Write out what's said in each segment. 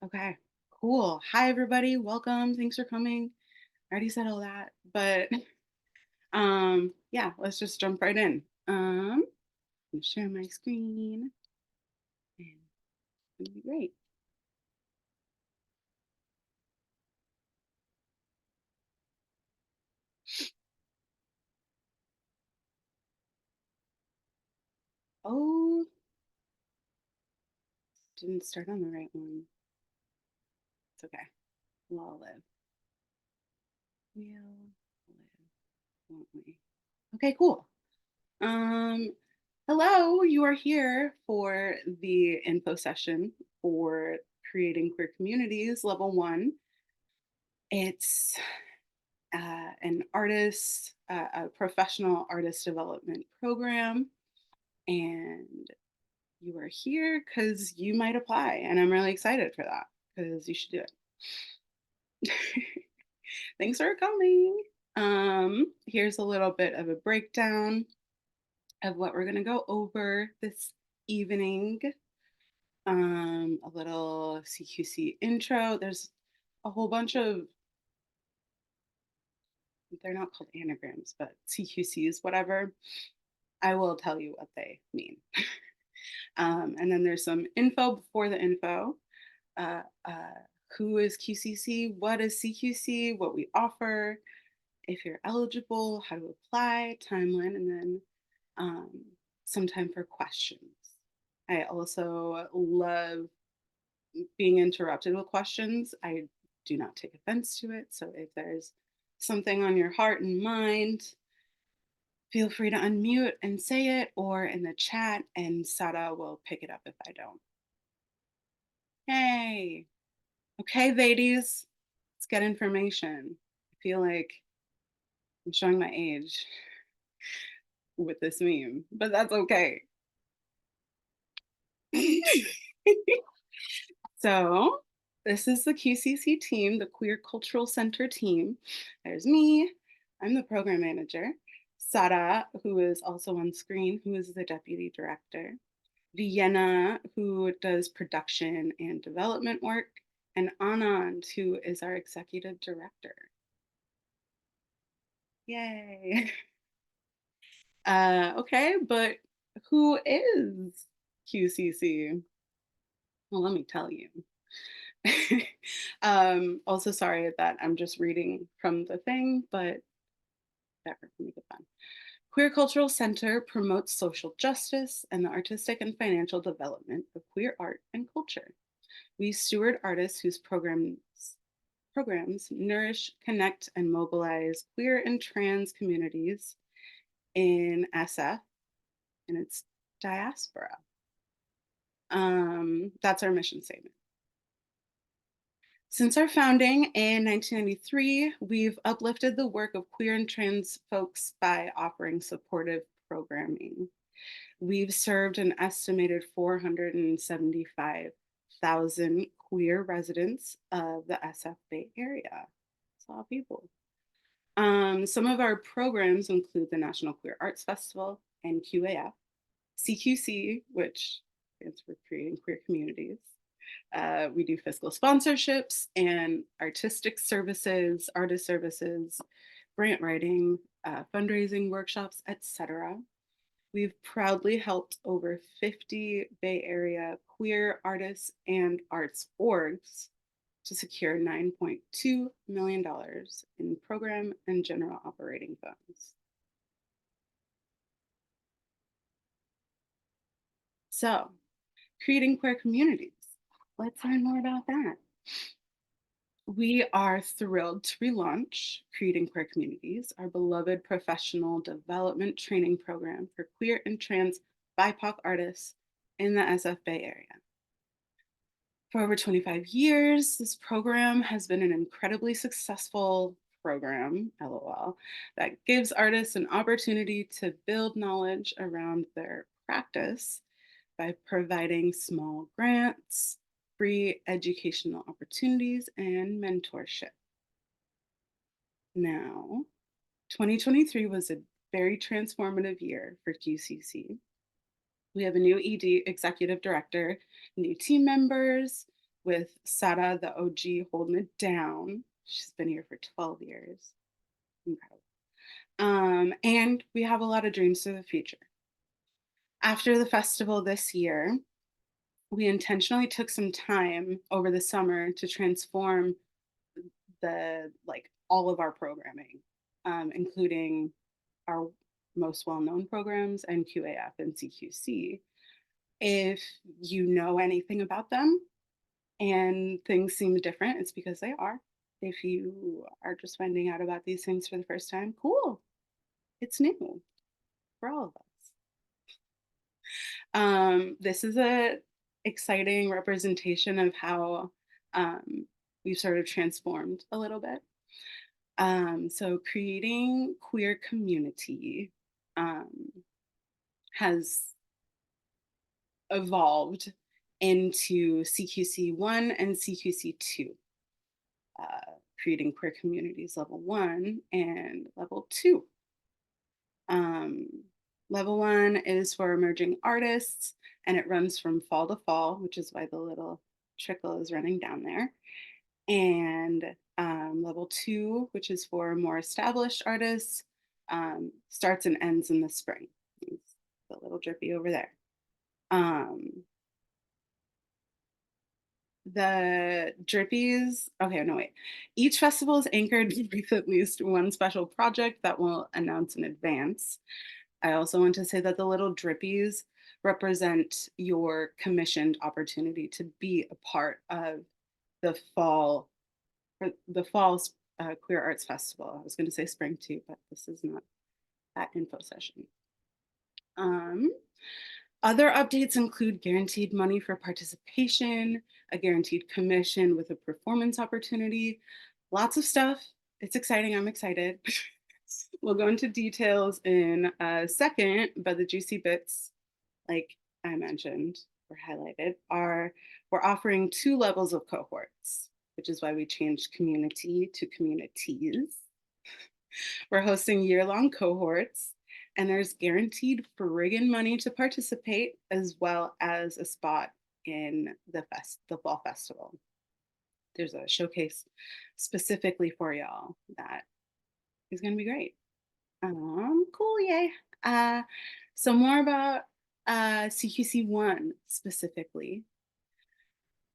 Okay, cool. Hi, everybody. Welcome. Thanks for coming. I already said all that, but yeah, let's just jump right in. I'm share my screen, and it's gonna be great. Oh, didn't start on the right one. It's okay. We'll all live. We'll live, won't we? Okay, cool. Um, Hello. You are here for the info session for creating queer communities, level one. It's an artist, a professional artist development program. And you are here because you might apply. And I'm really excited for that because you should do it. Thanks for coming. Here's a little bit of a breakdown of what we're going to go over this evening. A little CQC intro. There's a whole bunch of, they're not called anagrams, but CQCs, whatever. I will tell you what they mean. And then there's some info before the info. Uh, uh, who is QCC? What is CQC? What we offer? If you're eligible, how to apply, timeline, and then um, some time for questions. I also love being interrupted with questions. I do not take offense to it. So if there's something on your heart and mind, feel free to unmute and say it or in the chat, and Sada will pick it up if I don't. Hey, okay, ladies, let's get information. I feel like I'm showing my age with this meme, but that's okay. So, this is the QCC team, the Queer Cultural Center team. There's me, I'm the program manager. Sara, who is also on screen, who is the deputy director. Vienna, who does production and development work, and Anand, who is our executive director. Yay. Okay, but who is QCC? Well, let me tell you. Also, sorry that I'm just reading from the thing, but better for me to fun. Queer Cultural Center promotes social justice and the artistic and financial development of queer art and culture. We steward artists whose programs nourish, connect, and mobilize queer and trans communities in SF and its diaspora. That's our mission statement. Since our founding in 1993, we've uplifted the work of queer and trans folks by offering supportive programming. We've served an estimated 475,000 queer residents of the SF Bay Area. That's a lot of people. Some of our programs include the National Queer Arts Festival and QAF, CQC, which stands for Creating Queer Communities. We do fiscal sponsorships and artistic services, artist services, grant writing, fundraising workshops, etc. We've proudly helped over 50 Bay Area queer artists and arts orgs to secure $9.2 million in program and general operating funds. So, creating queer communities. Let's learn more about that. We are thrilled to relaunch Creating Queer Communities, our beloved professional development training program for queer and trans BIPOC artists in the SF Bay Area. For over 25 years, this program has been an incredibly successful program, LOL, that gives artists an opportunity to build knowledge around their practice by providing small grants, free educational opportunities, and mentorship. Now, 2023 was a very transformative year for QCC. We have a new ED executive director, new team members, with Sara, the OG, holding it down. She's been here for 12 years. Incredible. And we have a lot of dreams for the future. After the festival this year, we intentionally took some time over the summer to transform the like all of our programming, including our most well-known programs and QAF and CQC. If you know anything about them and things seem different, it's because they are. If you are just finding out about these things for the first time, cool. It's new for all of us. This is a exciting representation of how we've sort of transformed a little bit. So creating queer community has evolved into CQC 1 and CQC 2, creating queer communities level 1 and level 2. Level 1 is for emerging artists, and it runs from fall to fall, which is why the little trickle is running down there. And level 2, which is for more established artists, starts and ends in the spring. It's the little drippy over there. The drippies, okay, no, wait. Each festival is anchored with at least one special project that we'll announce in advance. I also want to say that the little drippies represent your commissioned opportunity to be a part of the fall Queer Arts Festival. I was going to say spring too, but this is not that info session. Other updates include guaranteed money for participation, a guaranteed commission with a performance opportunity, lots of stuff. It's exciting. I'm excited. We'll go into details in a second, but the juicy bits, like I mentioned or highlighted, are we're offering 2 levels of cohorts, which is why we changed community to communities. We're hosting year-long cohorts, and there's guaranteed friggin' money to participate, as well as a spot in the fall festival. There's a showcase specifically for y'all that is going to be great. Cool, yay. So more about CQC 1 specifically.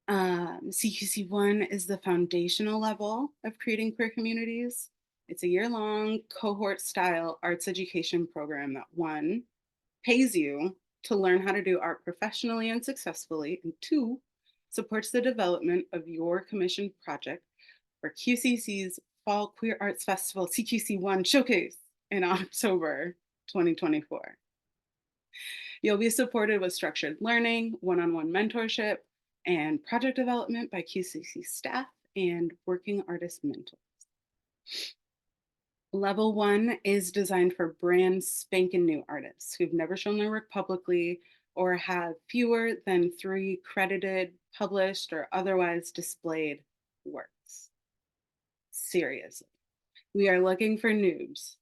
CQC 1 is the foundational level of creating queer communities. It's a year-long cohort-style arts education program that 1, pays you to learn how to do art professionally and successfully, and 2, supports the development of your commissioned project for QCC's Fall Queer Arts Festival CQC 1 Showcase in October 2024. You'll be supported with structured learning, one-on-one mentorship, and project development by QCC staff and working artist mentors. Level 1 is designed for brand spanking new artists who've never shown their work publicly or have fewer than 3 credited, published, or otherwise displayed works. Seriously, we are looking for noobs.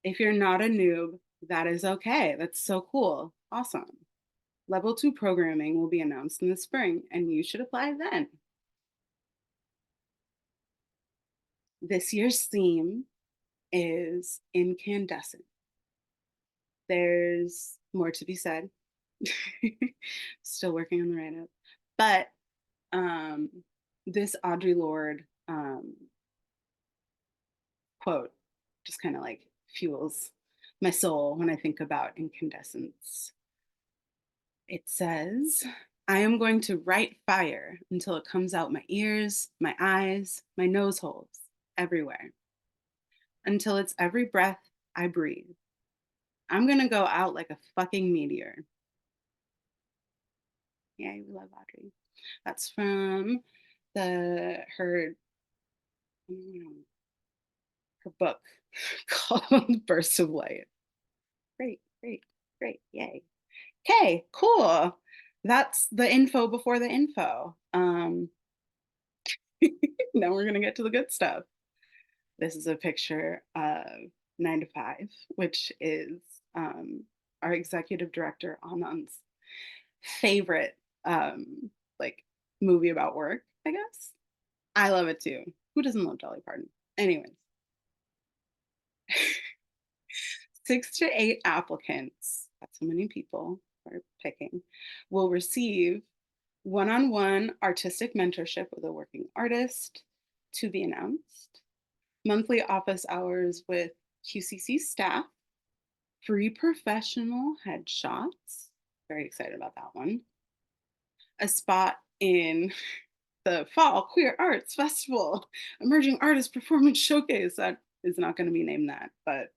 If you're not a noob, that is okay. That's so cool. Awesome. Level 2 programming will be announced in the spring, and you should apply then. This year's theme is incandescent. There's more to be said. Still working on the write-up. But this Audre Lorde quote just kind of like fuels my soul when I think about incandescence. It says, I am going to write fire until it comes out my ears, my eyes, my nose holes, everywhere. Until it's every breath I breathe. I'm gonna go out like a fucking meteor. Yay, we love Audre. That's from her book called Bursts of Light. Great, great, great, yay. Okay, cool. That's the info before the info. Now we're gonna get to the good stuff. This is a picture of 9 to 5, which is our executive director Anand's favorite like movie about work, I guess. I love it too. Who doesn't love Dolly Parton? Anyways, 6 to 8 applicants, that's how many people are picking, will receive one-on-one artistic mentorship with a working artist to be announced, monthly office hours with QCC staff, free professional headshots. Very excited about that one. A spot in the Fall Queer Arts Festival, Emerging Artist Performance Showcase. That is not going to be named that, but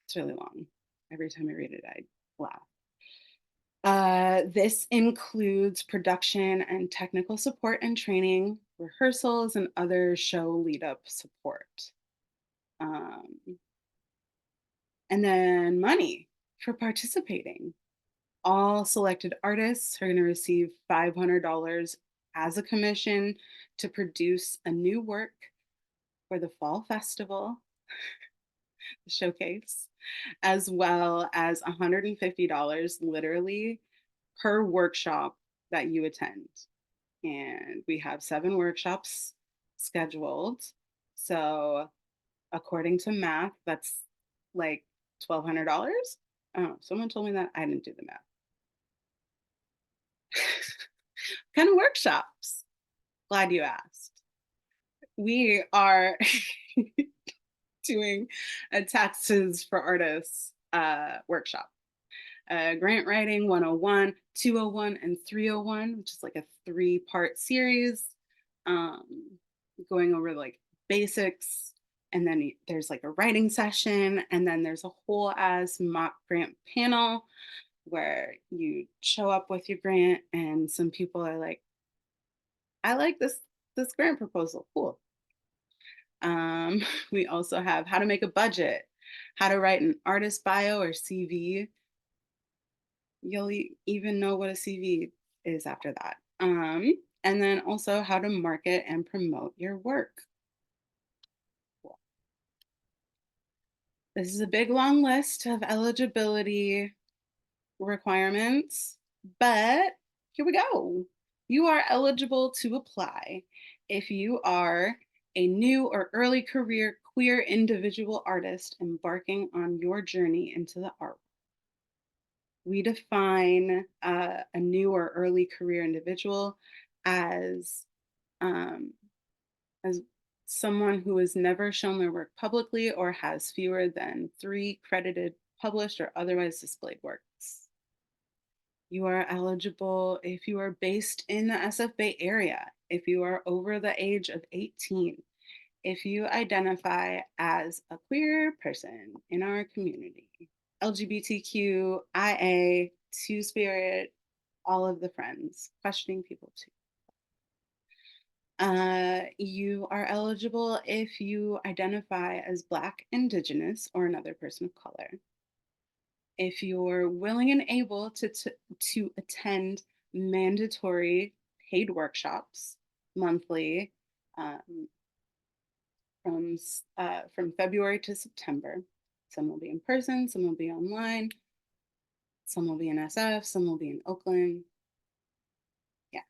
it's really long. Every time I read it, I laugh. This includes production and technical support and training, rehearsals, and other show lead up support. Um, and then money for participating. All selected artists are going to receive $500 as a commission to produce a new work for the Fall Festival, the showcase, as well as $150 literally per workshop that you attend. And we have 7 workshops scheduled. So, according to math, that's like $1,200. Oh, someone told me that. I didn't do the math. Kind of workshops? Glad you asked. We are doing a taxes for artists workshop. Grant writing 101, 201, and 301, which is like a 3-part series, um, going over like basics. And then there's like a writing session, and then there's a whole ass mock grant panel where you show up with your grant, and some people are like, I like this grant proposal. Cool. We also have how to make a budget, how to write an artist bio or CV. You'll even know what a CV is after that. And then also how to market and promote your work. Cool. This is a big long list of eligibility requirements, but here we go. You are eligible to apply if you are a new or early career queer individual artist embarking on your journey into the art. We define a new or early career individual as um, as someone who has never shown their work publicly or has fewer than 3 credited, published, or otherwise displayed works. You are eligible if you are based in the SF Bay Area, if you are over the age of 18, if you identify as a queer person in our community, LGBTQIA, Two Spirit, all of the friends, questioning people too. You are eligible if you identify as Black, Indigenous, or another person of color. If you're willing and able to attend mandatory paid workshops monthly um, from February to September. Some will be in person, some will be online, some will be in SF, some will be in Oakland. Yeah.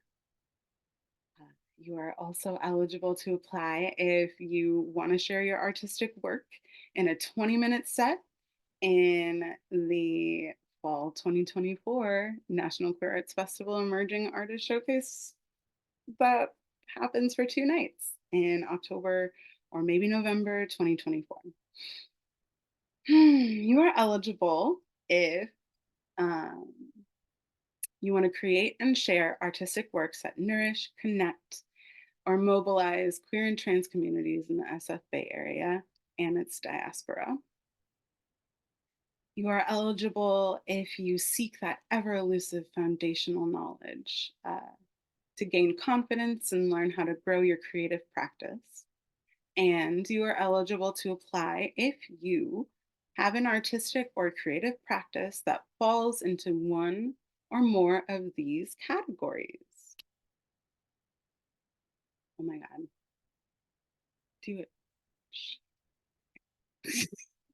You are also eligible to apply if you want to share your artistic work in a 20-minute set in the Fall 2024 National Queer Arts Festival Emerging Artist Showcase that happens for 2 nights in October or maybe November 2024. You are eligible if you want to create and share artistic works that nourish, connect, or mobilize queer and trans communities in the SF Bay Area and its diaspora. You are eligible if you seek that ever elusive foundational knowledge to gain confidence and learn how to grow your creative practice. And you are eligible to apply if you have an artistic or creative practice that falls into one or more of these categories. Oh my God. Do it.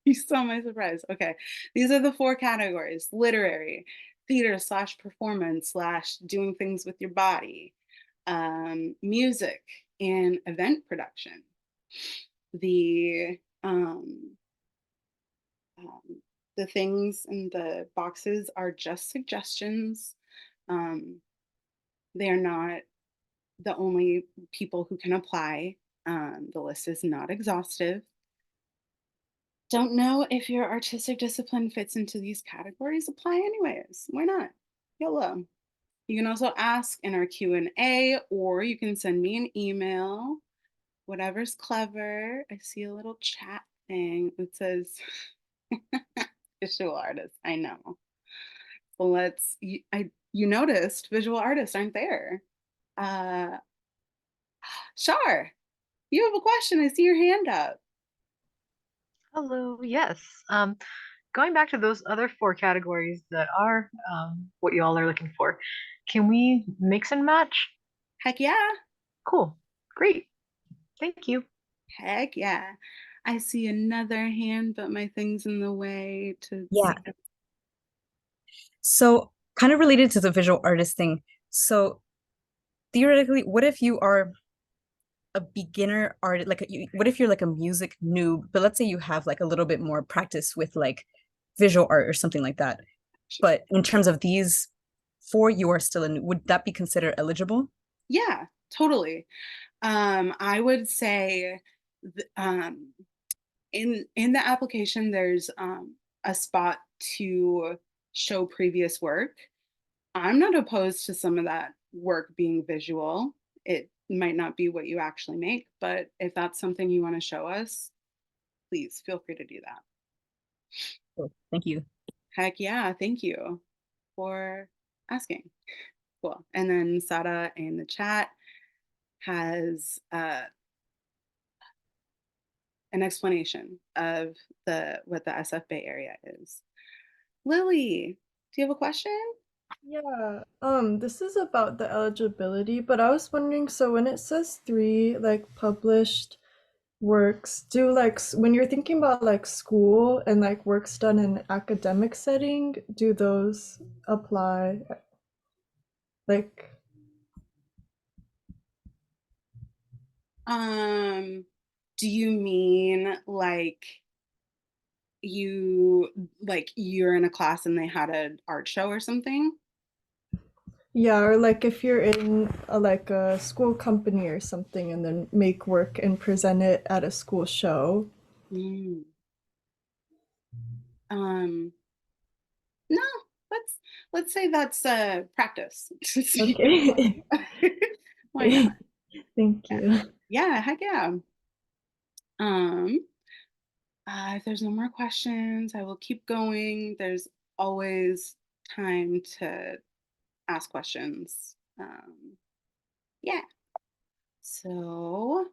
You saw my surprise. Okay. These are the 4 categories: literary, theater slash performance slash doing things with your body, music and event production. The um, the things in the boxes are just suggestions. Um, they're not the only people who can apply. The list is not exhaustive. Don't know if your artistic discipline fits into these categories. Apply anyways. Why not? YOLO. You can also ask in our Q&A, or you can send me an email. Whatever's clever. I see a little chat thing that says visual artist. I know. So you noticed visual artists aren't there. Uh, Shar, you have a question. I see your hand up. Hello, yes. Going back to those other four categories that are what you all are looking for, can we mix and match? Heck yeah. Cool. Great. Thank you. Heck yeah. I see another hand, but my thing's in the way to Yeah. see. So kind of related to the visual artist thing. So theoretically, what if you are a beginner artist, what if you're like a music noob, but let's say you have like a little bit more practice with like visual art or something like that. But in terms of these four, you are still in, would that be considered eligible? Yeah, totally. I would say in the application, there's a spot to show previous work. I'm not opposed to some of that work being visual. It might not be what you actually make, but if that's something you want to show us, please feel free to do that. Cool. Thank you. Heck yeah, thank you for asking. Cool. And then Sada in the chat has an explanation of the what the SF Bay Area is. Lily, do you have a question? Yeah, this is about the eligibility, but I was wondering, so when it says three like published works, do when you're thinking about like school and like works done in academic setting, do those apply? Like, Um, do you mean you you're in a class and they had an art show or something? yeah, or like if you're in like a school company or something and then make work and present it at a school show. Mm. Um, no, let's say that's practice. Okay. Why not? Thank Yeah. you. Yeah, heck yeah. Um, if there's no more questions, I will keep going. There's always time to ask questions. Yeah. So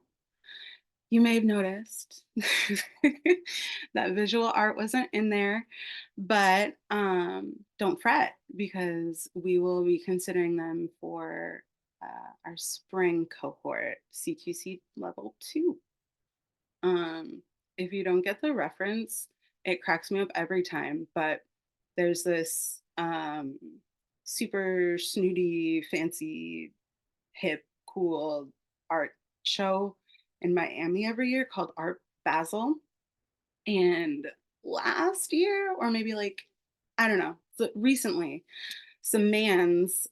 you may have noticed that visual art wasn't in there, but don't fret because we will be considering them for our spring cohort, CQC Level 2. If you don't get the reference, it cracks me up every time, but there's this super snooty, fancy, hip, cool art show in Miami every year called Art Basel. And last year, or maybe I don't know, so recently, some man's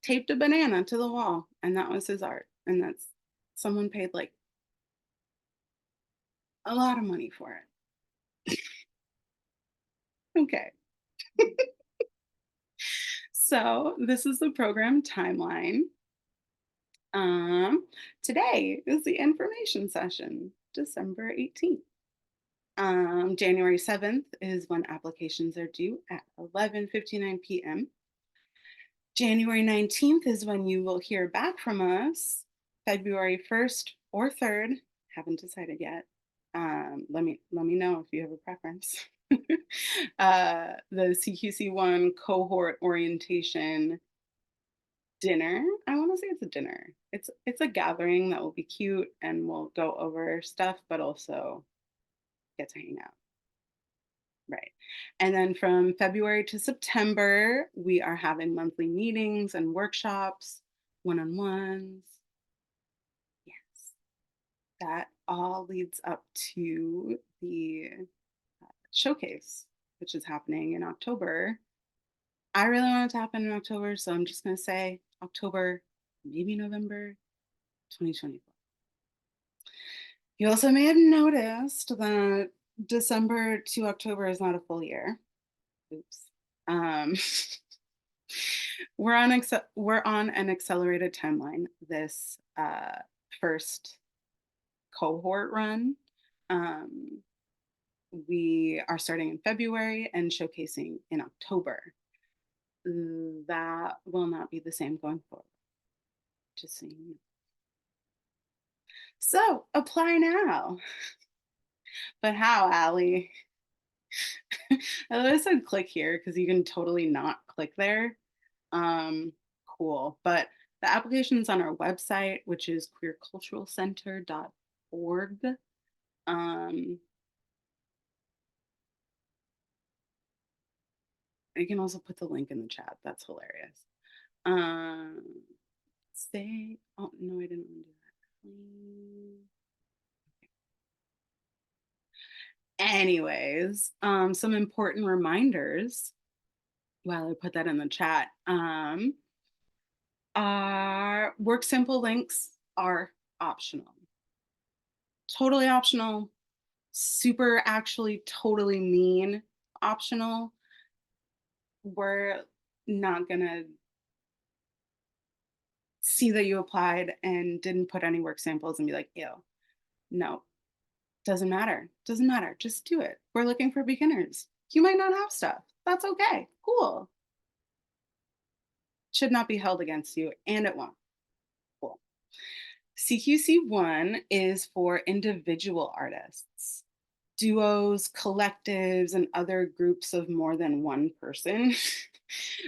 taped a banana to the wall, and that was his art. And that's someone paid like a lot of money for it. Okay. So this is the program timeline. Today is the information session, December 18th. January 7th is when applications are due at 11:59 p.m. January 19th is when you will hear back from us. February 1st or 3rd, haven't decided yet. Let me know if you have a preference. The CQC1 cohort orientation dinner. I want to say it's a dinner. It's a gathering that will be cute and we'll go over stuff, but also get to hang out. Right. And then from February to September, we are having monthly meetings and workshops, one-on-ones. Yes. That all leads up to the showcase, which is happening in October. I really want it to happen in October, so I'm just going to say October, maybe November 2024. You also may have noticed that December to October is not a full year. Oops. We're on an accelerated timeline this first cohort run. We are starting in February and showcasing in October. That will not be the same going forward. Just so you know. So apply now. But how, Allie? I said click here because you can totally not click there. Cool. But the application is on our website, which is queerculturalcenter.org. You can also put the link in the chat. That's hilarious. Oh no, I didn't want to do that. Anyways, some important reminders while I put that in the chat. Our work sample links are optional. Totally optional. Super actually totally mean optional. We're not gonna see that you applied and didn't put any work samples and be like, ew. No, doesn't matter. Doesn't matter. Just do it. We're looking for beginners. You might not have stuff. That's okay. Cool. Should not be held against you, and it won't. Cool. CQC1 is for individual artists. Duos, collectives, and other groups of more than one person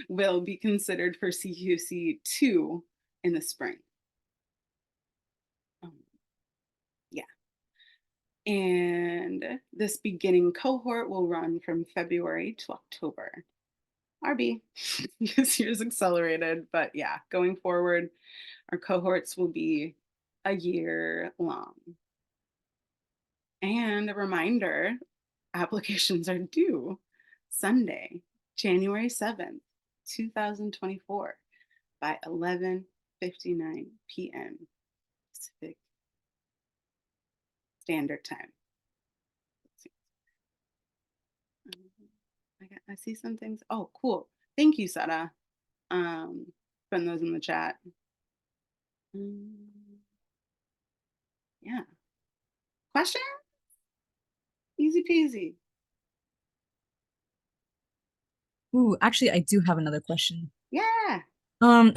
will be considered for CQC2 in the spring. Yeah. And this beginning cohort will run from February to October. RB, this year's accelerated, but yeah, going forward, our cohorts will be a year long. And a reminder, applications are due Sunday, January 7th, 2024 by 11:59 p.m. Pacific Standard Time. I see some things. Oh, cool. Thank you, Sada. Putting those in the chat. Yeah. Question? Easy peasy. Ooh, actually, I do have another question. Yeah.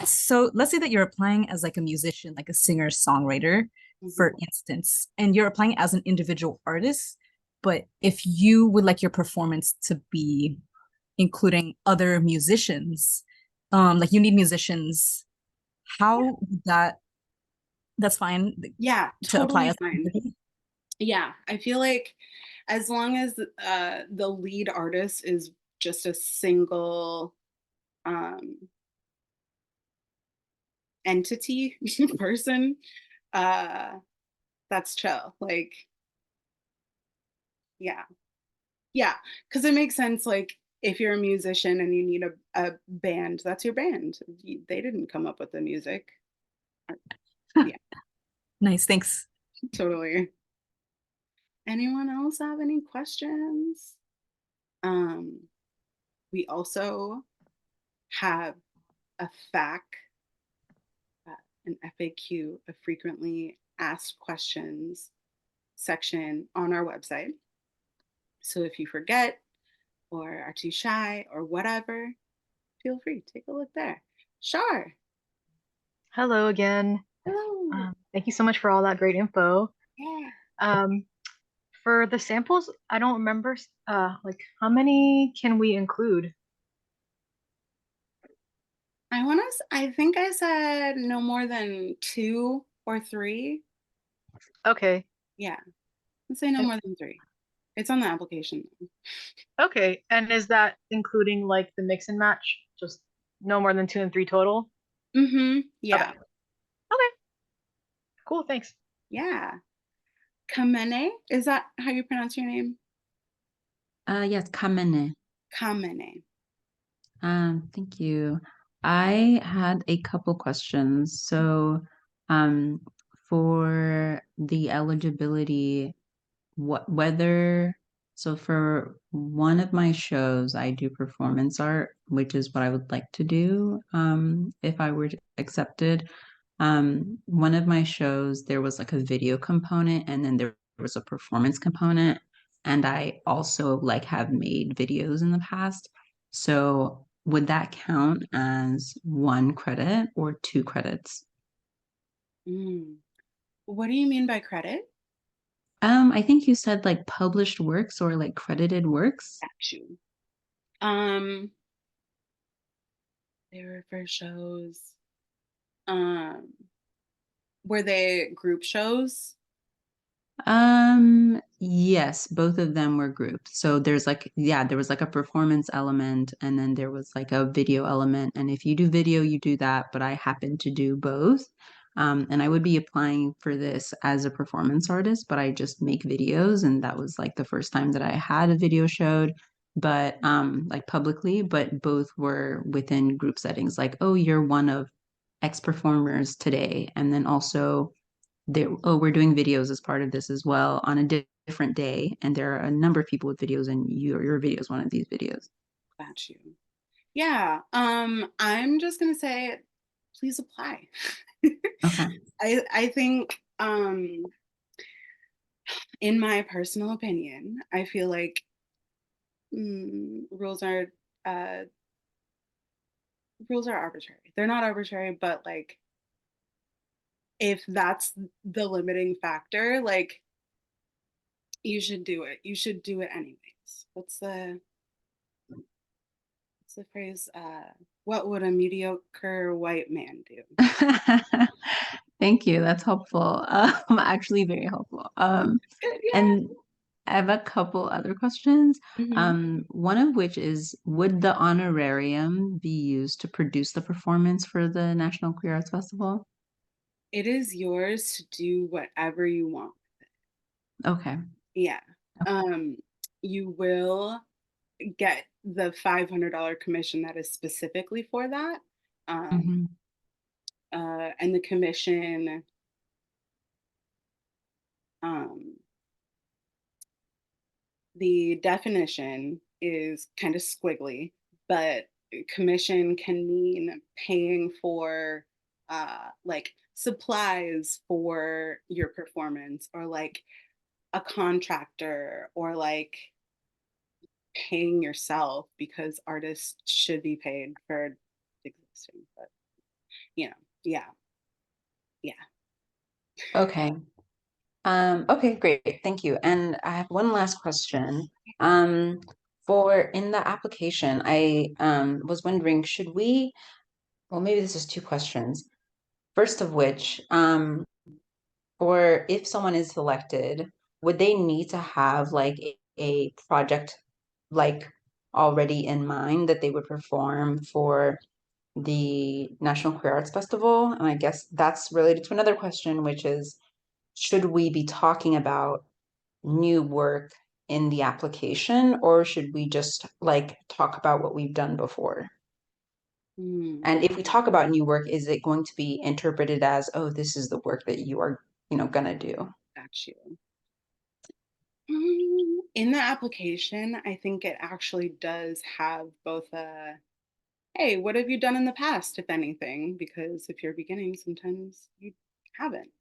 So let's say that you're applying as like a musician, like a singer-songwriter, for instance, and you're applying as an individual artist, but if you would like your performance to be including other musicians, like you need musicians, how would that's fine Yeah, to apply totally as fine. Yeah, I feel like as long as the lead artist is just a single entity person, that's chill. Like, yeah, because it makes sense. Like, if you're a musician and you need a band, that's your band. They didn't come up with the music. Yeah, Nice, thanks. totally. Anyone else have any questions? We also have a FAQ, an FAQ, a frequently asked questions section on our website. So if you forget or are too shy or whatever, feel free, take a look there. Sure. Hello again. Hello. Thank you so much for all that great info. Yeah. For the samples, I don't remember, like how many can we include? I think I said no more than 2 or 3. Okay. Yeah. Let's say no more than 3. It's on the application. Okay, and is that including like the mix and match? Just no more than 2 and 3 total? Mm-hmm. Okay. Yeah. Okay. Cool, thanks. Yeah. Kamene, is that how you pronounce your name? Yes, Kamene. Kamene. Thank you. I had a couple questions. So, um, for the eligibility, so for one of my shows, I do performance art, which is what I would like to do, if I were accepted. One of my shows, there was like a video component, and then there was a performance component. And I also like have made videos in the past. So would that count as 1 credit or 2 credits? Mm. What do you mean by credit? I think you said like published works or like credited works. Got you. Um, they were for shows. Um, were they group shows? Yes, both of them were grouped. So there's like, yeah, there was like a performance element and then there was like a video element. And if you do video, you do that, but I happen to do both. And I would be applying for this as a performance artist, but I just make videos. And that was like the first time that I had a video showed, but like publicly, but both were within group settings, like, oh, you're one of X performers today. And then also we're doing videos as part of this as well on a different day, and there are a number of people with videos, and your video is one of these videos. Got you. Yeah. I'm just gonna say, please apply. Okay. I think, in my personal opinion, I feel like rules are uh, rules are arbitrary. They're not arbitrary, but like if that's the limiting factor, like you should do it. You should do it anyways. What's the phrase? What would a mediocre white man do? Thank you. That's helpful. Actually very helpful. Yeah. And I have a couple other questions. Mhm. One of which is, would the honorarium be used to produce the performance for the National Queer Arts Festival? It is yours to do whatever you want. Okay. Yeah. Um, you will get the $500 commission that is specifically for that. Mhm. And the commission, um, the definition is kind of squiggly, but commission can mean paying for like supplies for your performance, or like a contractor, or like paying yourself, because artists should be paid for existing. But yeah, yeah. Okay. Okay, great. Thank you. And I have one last question. Um, for in the application, I was wondering, should we, well, maybe this is 2 questions. First of which, or if someone is selected, would they need to have like a project like already in mind that they would perform for the National Queer Arts Festival? And I guess that's related to another question, which is, should we be talking about new work in the application, or should we just like talk about what we've done before? Hmm, And if we talk about new work, is it going to be interpreted as, oh, this is the work that you are, gonna do? got you. In the application, I think it actually does have both a, hey, what have you done in the past, if anything? Because if you're beginning, sometimes you haven't.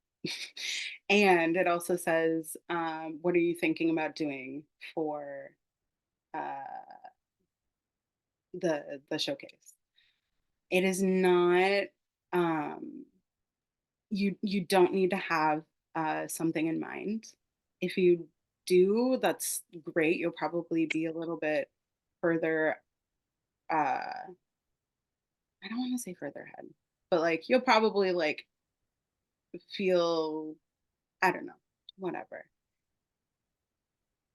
And it also says, what are you thinking about doing for uh, the showcase? It is not, um, you don't need to have something in mind. If you do, that's great. You'll probably be a little bit further, I don't want to say further ahead, but like you'll probably like feel, I don't know, whatever.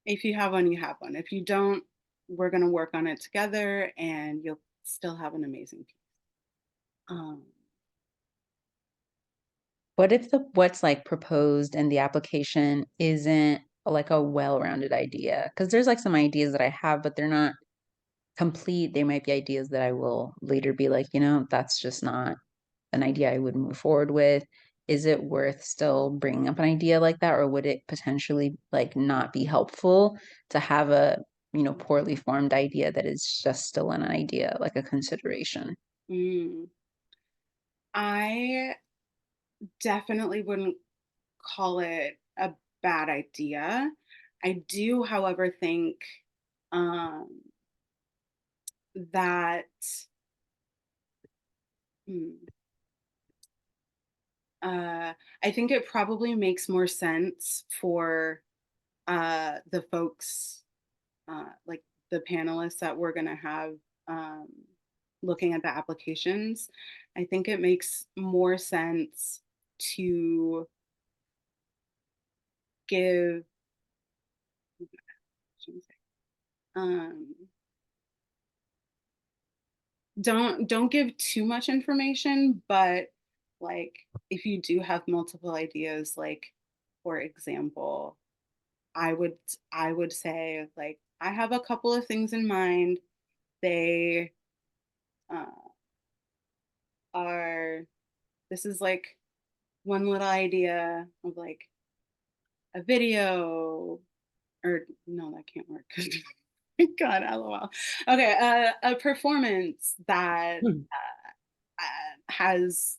If you have one, you have one. If you don't, we're going to work on it together and you'll still have an amazing piece. What if what's like proposed in the application isn't like a well-rounded idea? Because there's like some ideas that I have, but they're not complete. They might be ideas that I will later be like, that's just not an idea I would move forward with. Is it worth still bringing up an idea like that, or would it potentially like not be helpful to have a, poorly formed idea that is just still an idea, like a consideration? I definitely wouldn't call it a bad idea. I do, however, think that I think it probably makes more sense for the folks, like the panelists that we're going to have looking at the applications. I think it makes more sense to give don't give too much information, but like if you do have multiple ideas, like for example, I would say like I have a couple of things in mind. They uh, are this is like one little idea of like a video, or no, that can't work. God, LOL. Okay, a performance that has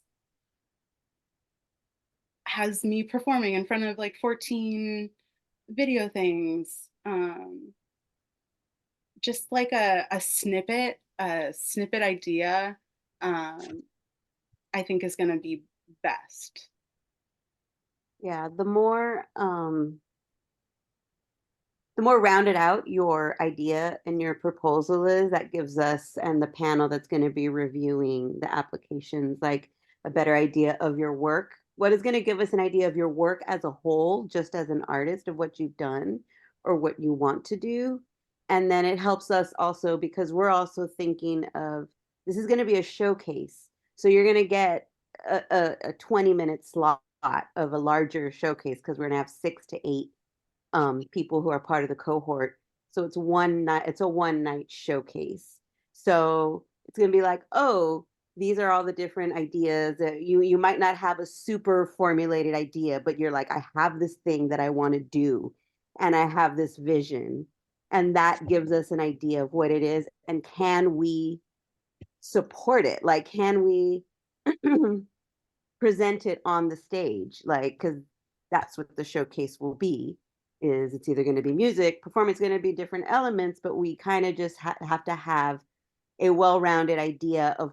me performing in front of like 14 video things. Just like a snippet idea, I think is going to be best. Yeah, the more rounded out your idea and your proposal is, that gives us and the panel that's going to be reviewing the applications like a better idea of your work. What is going to give us an idea of your work as a whole, just as an artist, of what you've done or what you want to do. And then it helps us also because we're also thinking of, this is going to be a showcase. So you're going to get a 20-minute slot of a larger showcase because we're going to have 6 to 8 people who are part of the cohort. So it's a one night showcase. So it's going to be like, oh, these are all the different ideas. You might not have a super formulated idea, but you're like, I have this thing that I want to do, and I have this vision, and that gives us an idea of what it is, and can we support it? Like, can we present it on the stage? Like, because that's what the showcase will be. Is it's either going to be music, performance, going to be different elements, but we kind of just have to have a well-rounded idea of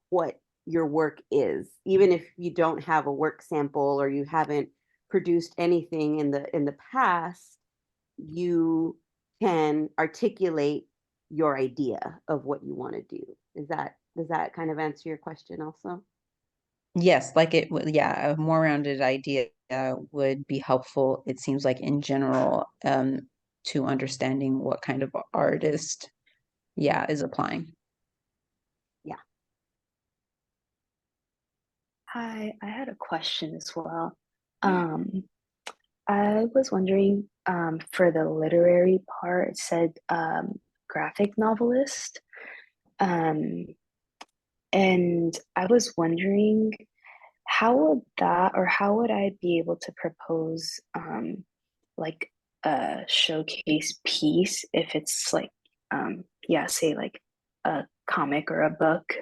what your work is, even if you don't have a work sample or you haven't produced anything in the past. You can articulate your idea of what you want to do. Does that kind of answer your question also? Yes, like it would, yeah, a more rounded idea would be helpful, it seems like in general, to understanding what kind of artist, is applying. Yeah. Hi, I had a question as well. I was wondering, for the literary part, it said graphic novelist. And I was wondering how would I be able to propose like a showcase piece if it's like say like a comic or a book.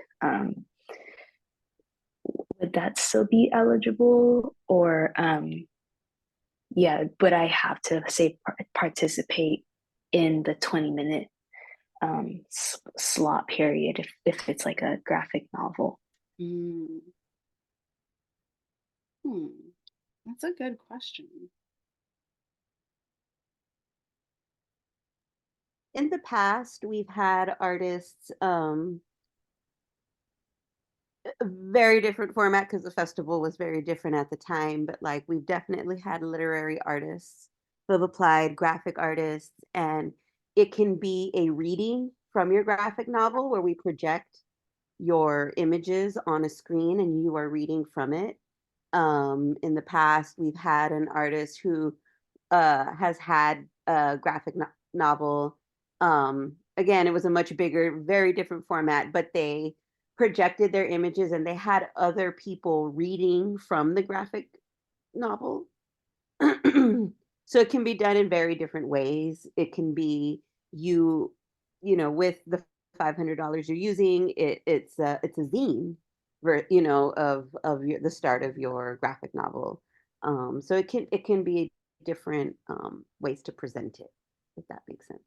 Would that still be eligible, or would I have to say participate in the 20-minute slot period if it's like a graphic novel? That's a good question. In the past, we've had artists, a very different format because the festival was very different at the time, but like we've definitely had literary artists who have applied, graphic artists, and it can be a reading from your graphic novel where we project your images on a screen and you are reading from it. In the past, we've had an artist who has had a graphic novel. Again, it was a much bigger, very different format, but they projected their images and they had other people reading from the graphic novel. So it can be done in very different ways. It can be with the $500 you're using, it's a zine, of the start of your graphic novel. So it can be different ways to present it, if that makes sense.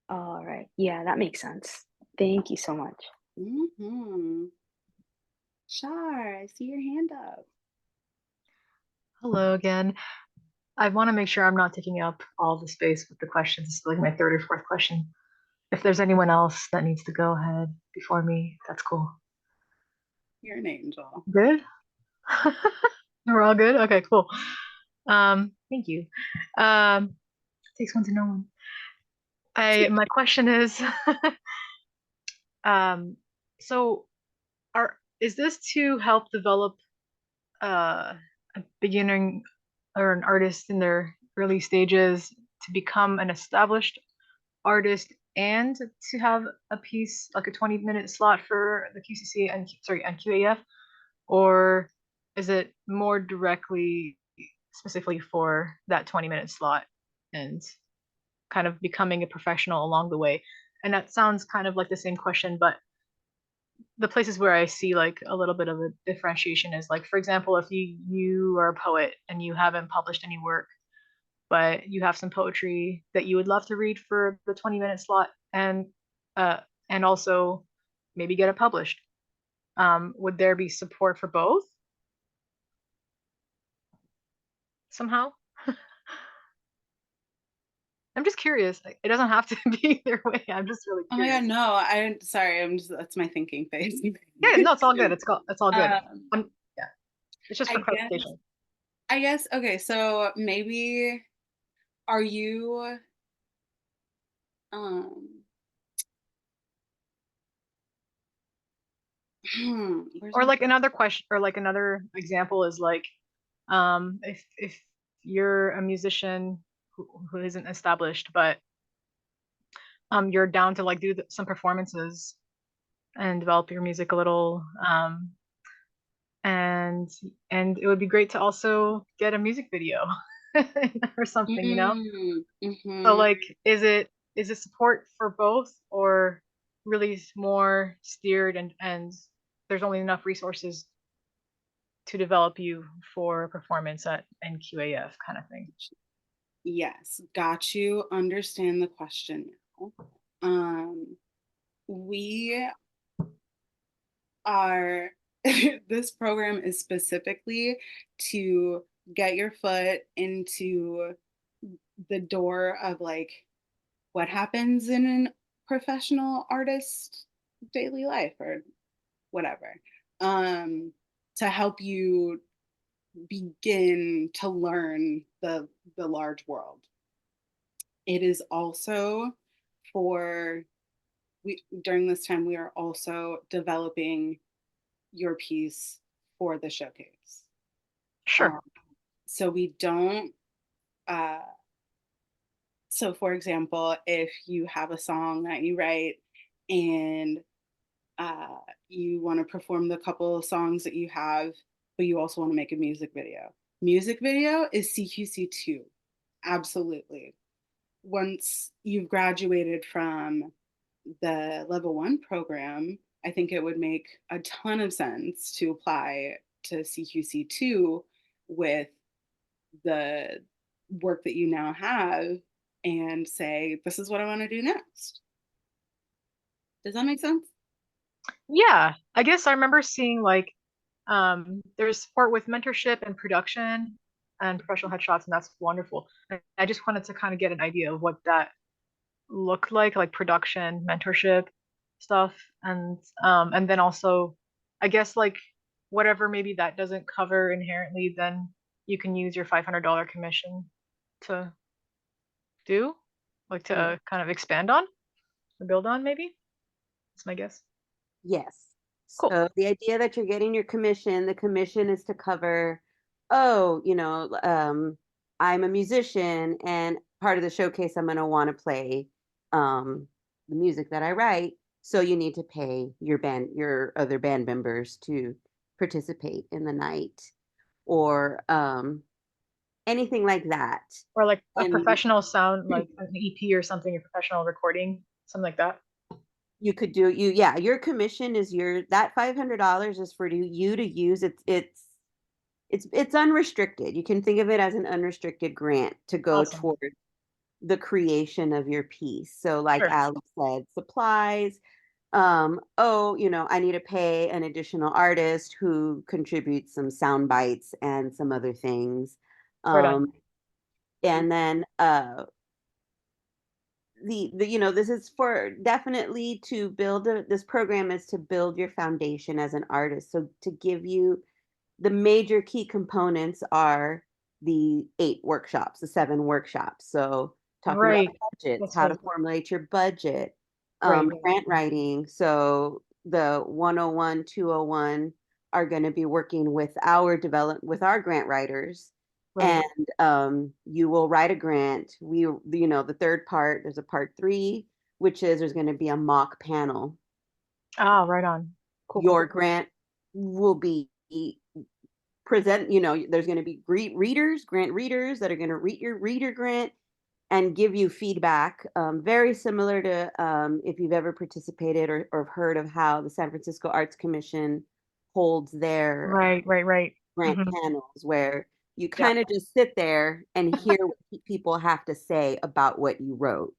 All right. Yeah, that makes sense. Thank you so much. Mm-hmm. Shar, I see your hand up. Hello again. I want to make sure I'm not taking up all the space with the questions. This is like my third or fourth question. If there's anyone else that needs to go ahead before me, that's cool. You're an angel. Good? We're all good? Okay, cool. Thank you. Takes one to know one. My question is, so is this to help develop a beginner or an artist in their early stages to become an established artist and to have a piece like a 20-minute slot for the QCC and QAF, or is it more directly specifically for that 20-minute slot and kind of becoming a professional along the way? And that sounds kind of like the same question, but the places where I see like a little bit of a differentiation is like, for example, if you are a poet and you haven't published any work, but you have some poetry that you would love to read for the 20-minute slot and also maybe get it published. Would there be support for both somehow? I'm just curious. It doesn't have to be either way. I'm just really Oh my curious. God, no, sorry, that's my thinking face. Yeah, no, it's all good. It's all good. Yeah, it's just for I clarification. guess, okay, so maybe are you, Or like another question, or like another example is like, if you're a musician who isn't established, but you're down to like do some performances and develop your music a little, and it would be great to also get a music video or something, you know? So like, is it support for both, or really more steered and there's only enough resources to develop you for performance at NQAF kind of thing? Yes, got you. Understand the question now. We are, this program is specifically to get your foot into the door of like what happens in a professional artist daily life or whatever, to help you begin to learn the large world. It is also during this time we are also developing your piece for the showcase. Sure. So we don't so for example, if you have a song that you write and you want to perform the couple of songs that you have, but you also want to make a music video. Music video is CQC2. Absolutely. Once you've graduated from the Level One program, I think it would make a ton of sense to apply to CQC2 with the work that you now have and say, this is what I want to do next. Does that make sense? Yeah, I guess I remember seeing like there's support with mentorship and production and professional headshots, and that's wonderful. I just wanted to kind of get an idea of what that looked like production, mentorship stuff, and then also I guess like whatever maybe that doesn't cover inherently, then you can use your $500 commission to do, like to kind of expand on or build on, maybe? That's my guess. Yes. Cool. So the idea that you're getting your commission, the commission is to cover, oh, I'm a musician and part of the showcase I'm going to want to play the music that I write. So you need to pay your other band members to participate in the night or anything like that. Or like a And professional sound, like an EP or something, a professional recording, something like that. you could do your commission is that $500 is for you to use. It's unrestricted. You can think of it as an unrestricted grant to go Awesome. toward the creation of your piece. So like Sure. Ali said, supplies, I need to pay an additional artist who contributes some sound bites and some other things. Right on. And then this is for definitely to build this program is to build your foundation as an artist. So to give you the major key components are the 7 workshops. So talking Right. about budgets, That's how to right. formulate your budget, Right. grant writing. So the 101, 201 are going to be working with our grant writers. Right. And you will write a grant. The third part, there's a part 3, which is there's going to be a mock panel. Ah, right on. Cool. Your grant will be there's going to be grant readers that are going to read your grant and give you feedback, very similar to if you've ever participated or heard of how the San Francisco Arts Commission holds their Right. grant Mhm. panels, where you kind of just sit there and hear what people have to say about what you wrote.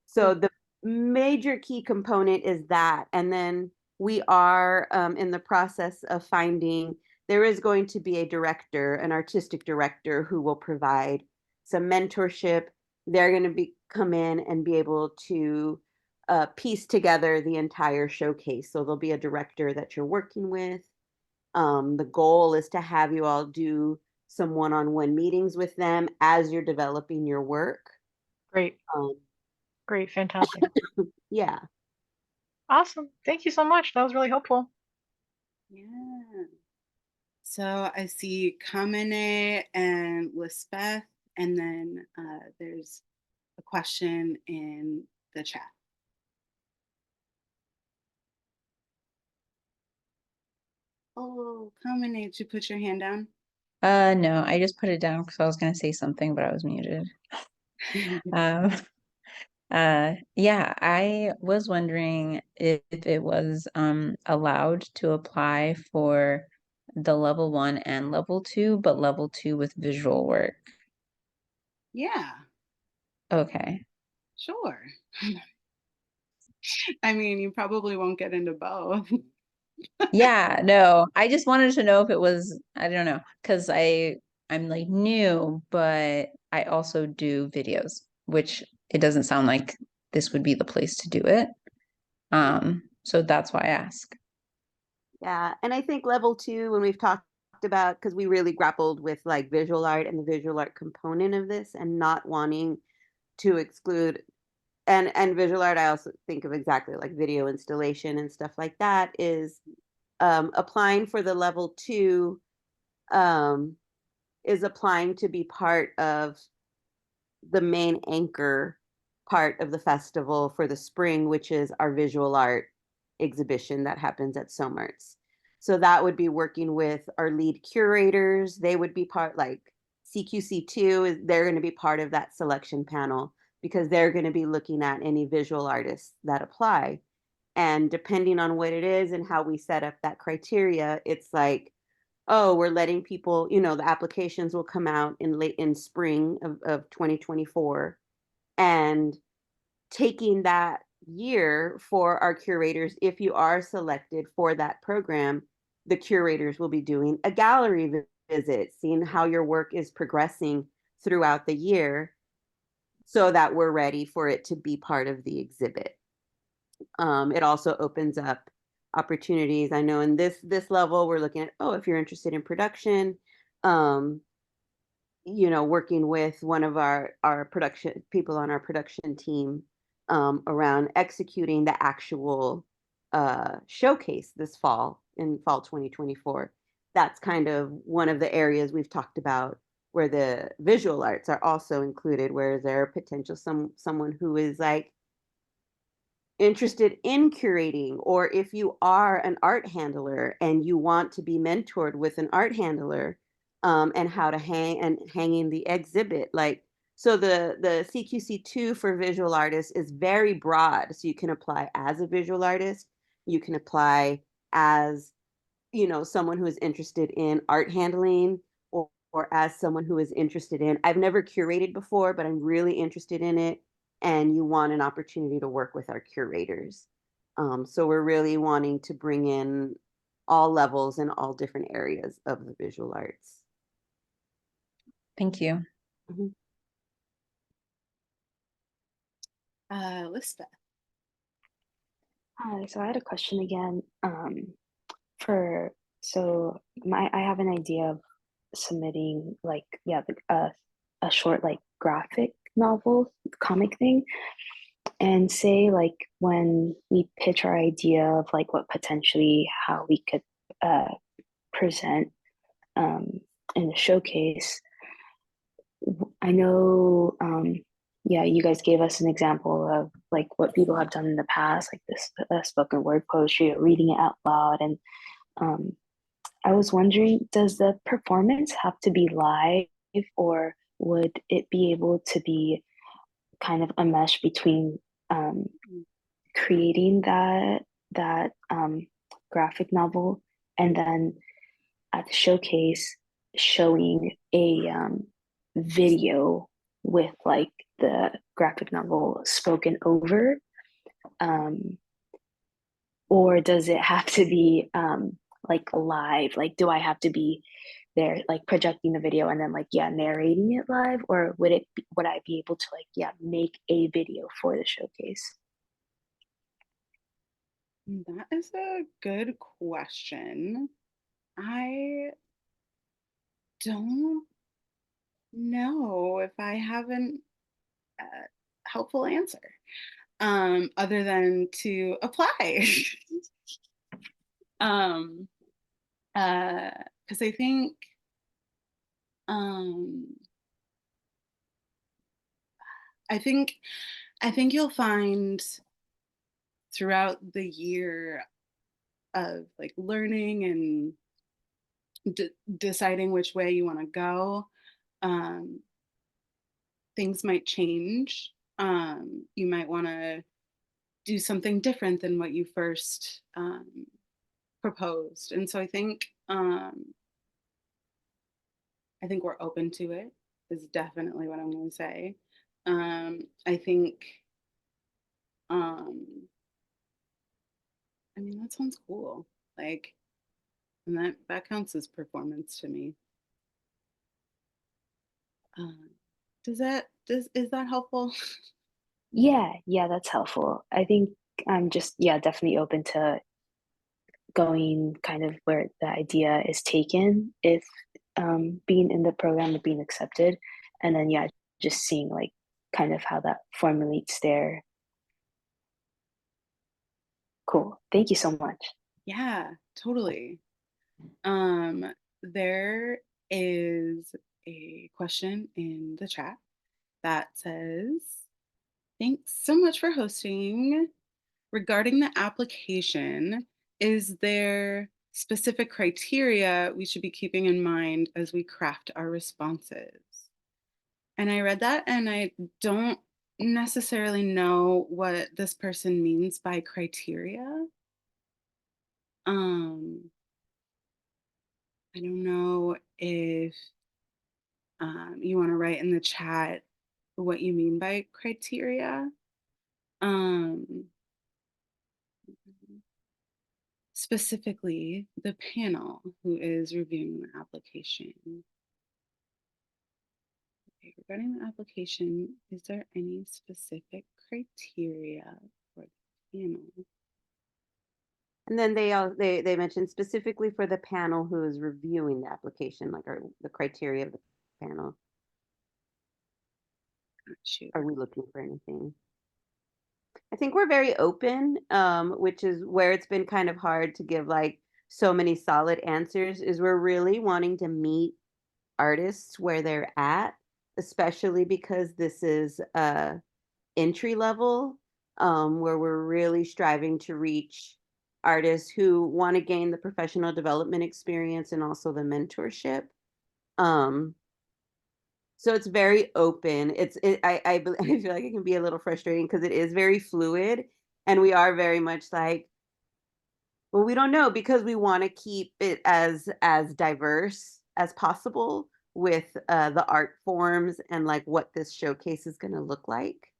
So the major key component is that. And then we are in the process of there is going to be an artistic director who will provide some mentorship. They're going to come in and be able to piece together the entire showcase. So there'll be a director that you're working with. The goal is to have you all do some one-on-one meetings with them as you're developing your work. Great. Great. Fantastic. Yeah. Awesome. Thank you so much. That was really helpful. Yeah. So I see Kamene and Lisbeth, and then there's a question in the chat. Oh, Kamene, did you put your hand down? No, I just put it down because I was gonna say something, but I was muted. Yeah, I was wondering if it was allowed to apply for the level 1 and level 2, but level 2 with visual work. Yeah, Okay. sure. I mean, you probably won't get into both. Yeah, no, I just wanted to know if it was, I don't know, because I'm like new, but I also do videos, which it doesn't sound like this would be the place to do it. So that's why I ask. Yeah. And I think level 2, when we've talked about, because we really grappled with like visual art and the visual art component of this and not wanting to exclude and visual art, I also think of exactly like video installation and stuff like that, is applying for the level 2 is applying to be part of the main anchor part of the festival for the spring, which is our visual art exhibition that happens at SOMARTS. So that would be working with our lead curators. They would be like CQC2, they're going to be part of that selection panel because they're going to be looking at any visual artists that apply. And depending on what it is and how we set up that criteria, it's like, oh, we're letting people, the applications will come out in spring of 2024. And taking that year for our curators, if you are selected for that program, the curators will be doing a gallery visit, seeing how your work is progressing throughout the year so that we're ready for it to be part of the exhibit. It also opens up opportunities. I know in this level, we're looking at, if you're interested in production, working with one of our production people on our production team around executing the actual showcase this fall in fall 2024. That's kind of one of the areas we've talked about where the visual arts are also included, where there are potential someone who is like interested in curating, or if you are an art handler and you want to be mentored with an art handler, and how to hanging the exhibit. Like, so the CQC2 for visual artists is very broad. So you can apply as a visual artist, you can apply as, someone who is interested in art handling, or as someone who is interested in, I've never curated before, but I'm really interested in it, and you want an opportunity to work with our curators. So we're really wanting to bring in all levels and all different areas of the visual arts. Thank you. Mhm. Lisbeth. Hi, so I had a question again. I have an idea of submitting a short like graphic novel comic thing, and say like when we pitch our idea of like what potentially how we could present in the showcase. I know, yeah, you guys gave us an example of like what people have done in the past, like this spoken word poetry or reading it out loud. And I was wondering, does the performance have to be live, or would it be able to be kind of a mesh between creating that graphic novel and then at the showcase showing a video with like the graphic novel spoken over, or does it have to be like live? Like, do I have to be there like projecting the video and then like narrating it live, or would I be able to like make a video for the showcase? That is a good question. I don't know if I have an helpful answer, other than to apply. Because I think I think you'll find throughout the year of like learning and deciding which way you want to go, things might change. You might want to do something different than what you first proposed, and so I think we're open to it. Is definitely what I'm going to say. I think, I mean, that sounds cool. Like, and that counts as performance to me. Is that helpful? Yeah, that's helpful. I think I'm just definitely open to going kind of where the idea is taken, if being in the program or being accepted, and then just seeing like kind of how that formulates there. Cool, thank you so much. Yeah, totally. There is a question in the chat that says, thanks so much for hosting. Regarding the application, is there specific criteria we should be keeping in mind as we craft our responses? And I read that and I don't necessarily know what this person means by criteria. I don't know if you want to write in the chat what you mean by criteria. Specifically, the panel who is reviewing the application. Okay, regarding the application, is there any specific criteria for the panel? And then they mentioned specifically for the panel who is reviewing the application, like the criteria of the panel. Shoot. Are we looking for anything? I think we're very open, which is where it's been kind of hard to give like so many solid answers, is we're really wanting to meet artists where they're at, especially because this is entry level, where we're really striving to reach artists who want to gain the professional development experience and also the mentorship. So it's very open. I feel like it can be a little frustrating because it is very fluid, and we are very much like, well, we don't know, because we want to keep it as diverse as possible with the art forms and like what this showcase is going to look like.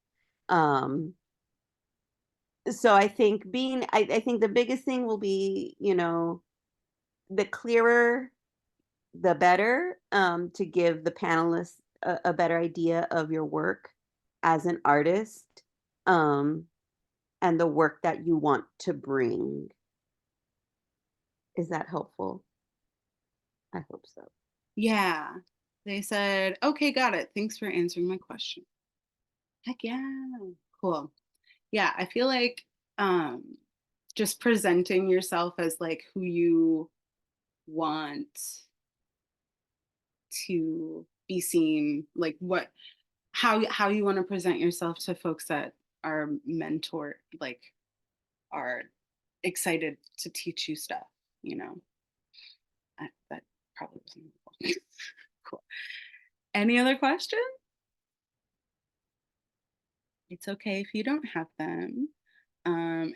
So I think I think the biggest thing will be, the clearer, the better, to give the panelists a better idea of your work as an artist, and the work that you want to bring. Is that helpful? I hope so. Yeah. They said, okay, got it. Thanks for answering my question. Heck yeah. Cool. Yeah, I feel like just presenting yourself as like who you want to be seen, like how you want to present yourself to folks that are mentor, like are excited to teach you stuff, that probably wasn't cool. Any other questions? It's okay if you don't have them.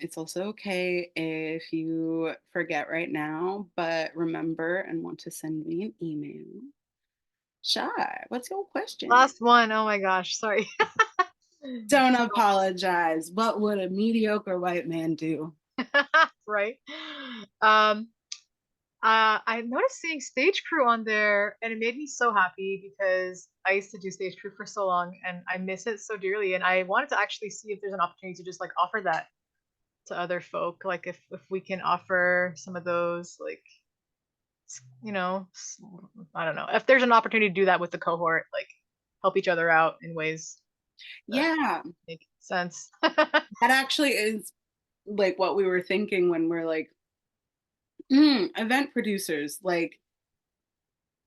It's also okay if you forget right now, but remember and want to send me an email. Shy, what's your question? Last one. Oh my gosh, sorry. Don't apologize. What would a mediocre white man do? Right. I noticed seeing stage crew on there, and it made me so happy because I used to do stage crew for so long and I miss it so dearly. And I wanted to actually see if there's an opportunity to just like offer that to other folk. Like if we can offer some of those, like, I don't know, if there's an opportunity to do that with the cohort, like help each other out in ways that Yeah, make sense. that actually is like what we were thinking when we're like, event producers, like,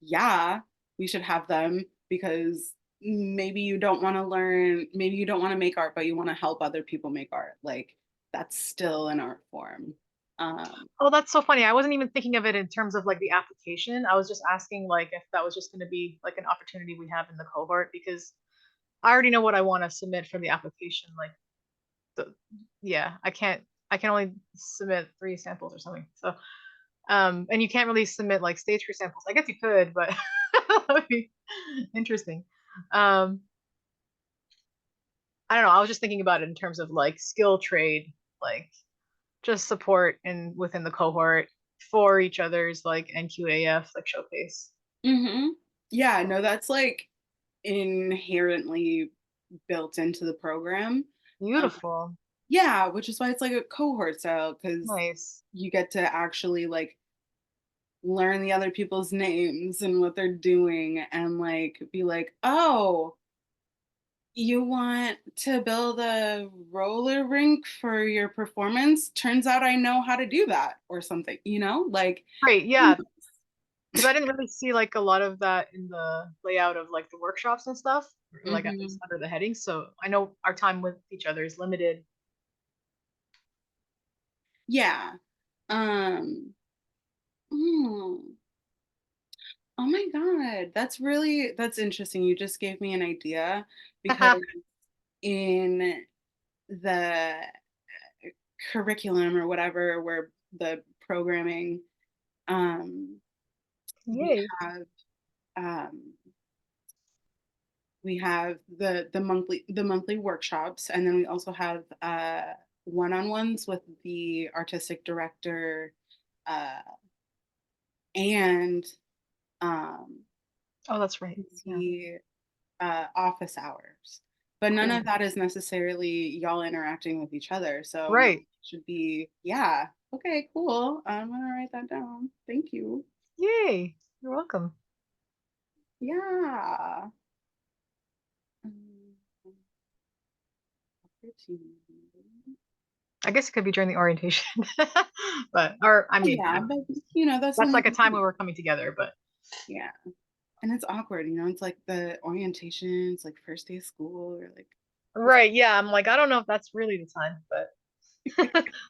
yeah, we should have them because maybe you don't want to learn, maybe you don't want to make art, but you want to help other people make art. Like, that's still an art form. Oh, that's so funny. I wasn't even thinking of it in terms of like the application. I was just asking like if that was just going to be like an opportunity we have in the cohort, because I already know what I want to submit for the application. Like, yeah, I can only submit 3 samples or something. So, and you can't really submit like stage crew samples. I guess you could, but that would be interesting. I don't know. I was just thinking about it in terms of like skill trade, like just support within the cohort for each other's like NQAF like showcase. Yeah, no, that's like inherently built into the program. Beautiful. Yeah, which is why it's like a cohort style, because Nice. you get to actually like learn the other people's names and what they're doing and like be like, oh, you want to build a roller rink for your performance? Turns out I know how to do that, or something, like. Great. Yeah. Because I didn't really see like a lot of that in the layout of like the workshops and stuff, like at least under the heading. So I know our time with each other is limited. Yeah. Hmm. Oh my God, that's interesting. You just gave me an idea because in the curriculum or whatever, where the programming, we Yay. have um, the monthly workshops, and then we also have one-on-ones with the artistic director, uh, and Oh, that's right. Yeah. the office hours. But none of that is necessarily y'all interacting with each other. So Right. it should be, yeah, Okay, cool. I'm gonna write that down. Thank you. Yay! You're welcome. Yeah. Um, opportunity. I guess it could be during the orientation, but I mean, Yeah, but you know, that's that's when like a time where we're coming together. But yeah. And it's awkward, you know, it's like the orientation, it's like first day of school or like right, yeah, I'm like, I don't know if that's really the time, but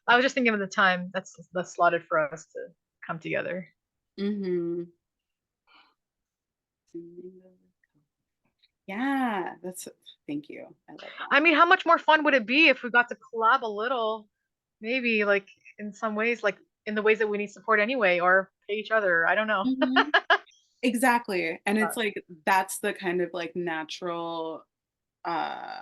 I was just thinking of the time that's slotted for us to come together. mm-hmm. Yeah, that's thank you. I love that. I mean, how much more fun would it be if we got to collab a little, maybe like in some ways, like in the ways that we need support anyway, or pay each other. I don't know. Mhm. Exactly. And Uh, it's like that's the kind of like natural uh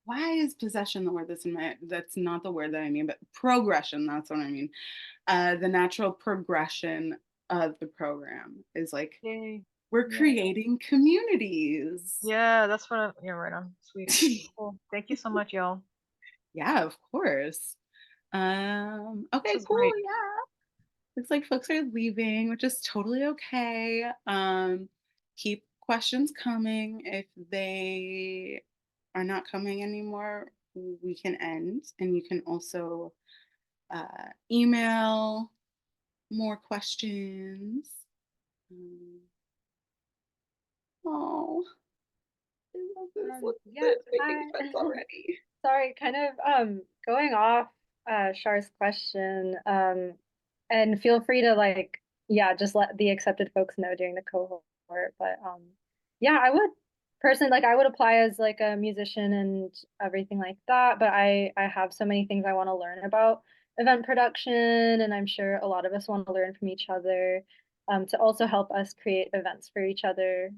why is possession the word that's not the word that I mean, but progression, that's what I mean. The natural progression of the program is like Yay. we're Yeah. creating communities. Yeah, that's what yeah, right on. Sweet. Cool. Thank you so much, y'all. Yeah, of course. This Okay, was cool. great. Yeah. Looks like folks are leaving, which is totally okay. Keep questions coming. If they are not coming anymore, we can end. And you can also email more questions. Um, oh, I love this. Look at Yeah, this making hi. friends already. Sorry, kind of going off Char's question, and feel free to like, yeah, just let the accepted folks know during the cohort. But yeah, I would personally like I would apply as like a musician and everything like that, but I have so many things I want to learn about event production, and I'm sure a lot of us want to learn from each other, to also help us create events for each other,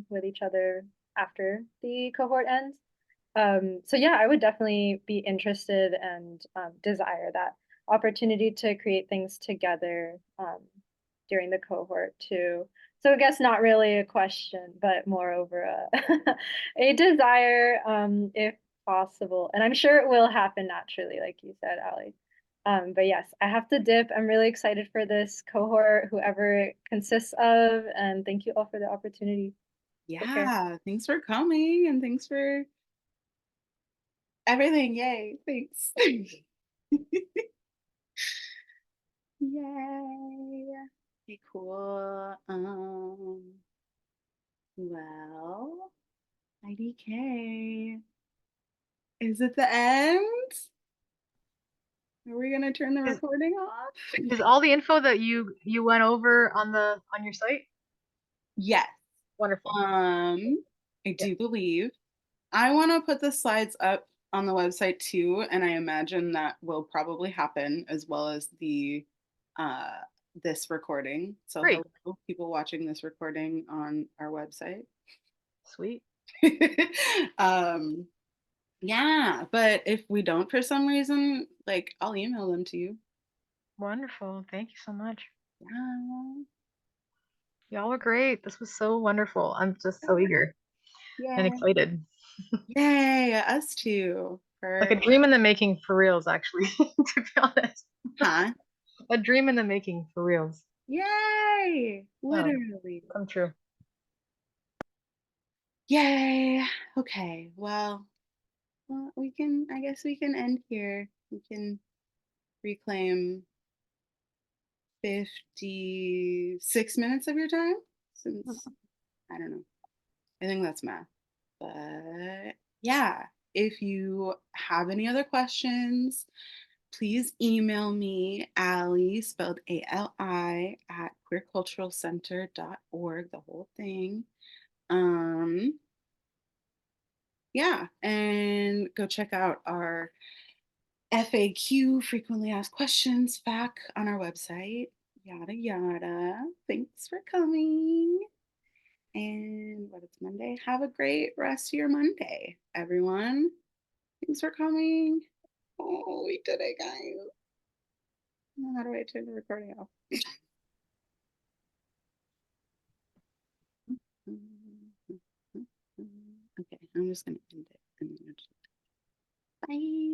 with each other after the cohort ends. So yeah, I would definitely be interested and desire that opportunity to create things together, during the cohort too. So I guess not really a question, but moreover a, a desire, if possible. And I'm sure it will happen naturally, like you said, Ali. But yes, I have to dip. I'm really excited for this cohort, whoever it consists of, and thank you all for the opportunity. Take care. Yeah, thanks for coming and thanks for everything. Yay, thanks. Yay. Okay, cool. Well, IDK. Is it the end? Are we gonna turn the Is recording off? is all the info that you went over on your site? Yes. Wonderful. I Yeah. do believe. I want to put the slides up on the website too, and I imagine that will probably happen as well as the uh, this recording. So Great. hello, people watching this recording on our website. Sweet. um, yeah, but if we don't for some reason, like I'll email them to you. Wonderful. Thank you so much. Yeah. Y'all were great. This was so wonderful. I'm just so eager and Yay. excited. Yay, us too. Like a For dream in the making for reals, actually, to be honest. huh? A dream in the making for reals. Yay! Oh, Literally. come true. Yay. Okay. Well, I guess we can end here. We can reclaim 56 minutes of your time since I don't know. I think that's math. But yeah, if you have any other questions, please email me, Ali, spelled ALI, at queerculturalcenter.org, the whole thing. Um, yeah, and go check out our FAQ, frequently asked questions, back on our website, yada yada. Thanks for coming. And what it's Monday. Have a great rest of your Monday, everyone. Thanks for coming. Oh, we did it, guys. How do I turn the recording off? Okay, I'm just gonna end it. Bye.